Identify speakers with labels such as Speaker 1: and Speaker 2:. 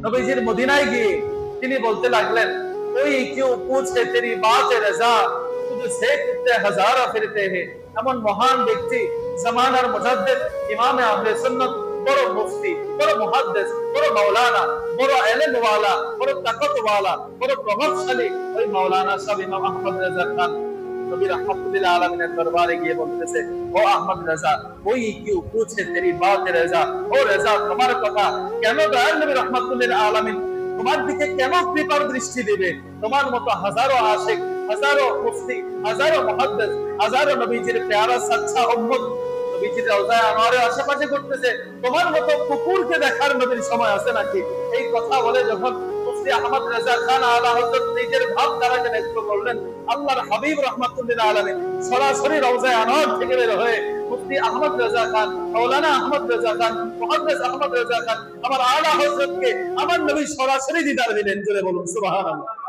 Speaker 1: নবীজির মদিনায় গিয়ে তিনি বলতে লাগলেন, ওই কেউ পুছে তেরি বাতে রাজা তুঝসে কিতনে হাজারা ফিরতে हैं। এমন মহান ব্যক্তি, জামানার মুজাদ্দিদ, ইমামে আহলে সুন্নাত, বড় মুফতি, বড় মুহাদ্দিস, বড় মাওলানা, বড় ইলম ওয়ালা, বড় তাকওয়া ওয়ালা, বড় প্রভাবশালী ওই মাওলানা সাহেব ইমাম আহমদ রেজা খান নবী রাহমাতুল্লিল আলামিনের দরবারে গিয়ে বলতেছে, ও আহমদ রেজা, ওই কেউ পুছে তেরি বাতে রাজা, ও রেজা তোমার কথা কেন দয়াল নবী রাহমাতুল্লিল আলামিন তোমার দিকে কেন কৃপার দৃষ্টি দিবে? তোমার মতো হাজারো আশিক, হাজারো মুফতি, হাজারো মুহাদ্দিস, হাজারো নবীজির প্যারা সাচ্চা উম্মত নবীজির রওজায়ে আনোয়ারের আশেপাশে করতেছে, তোমার মতো কুকুরকে দেখার নবীর সময় আছে নাকি? এই কথা বলে যখন মুফতি আহমদ রেজা খান আলা হযরত নিজের ভাব দ্বারাকে ব্যক্ত করলেন, আল্লাহর হাবিব রাহমাতুল্লিল আলামিন সরাসরি রওজায়ে আনোয়ার থেকে বের হয়ে মুফতি আহমদ রেজা খান, মাওলানা আহমদ রেজা খান, মুহাদ্দিস আহমদ রেজা খান, আমার আলা হযরতকে আমার নবী সরাসরি দিদার দিলেন। জোরে বলুন সুবহানাল্লাহ।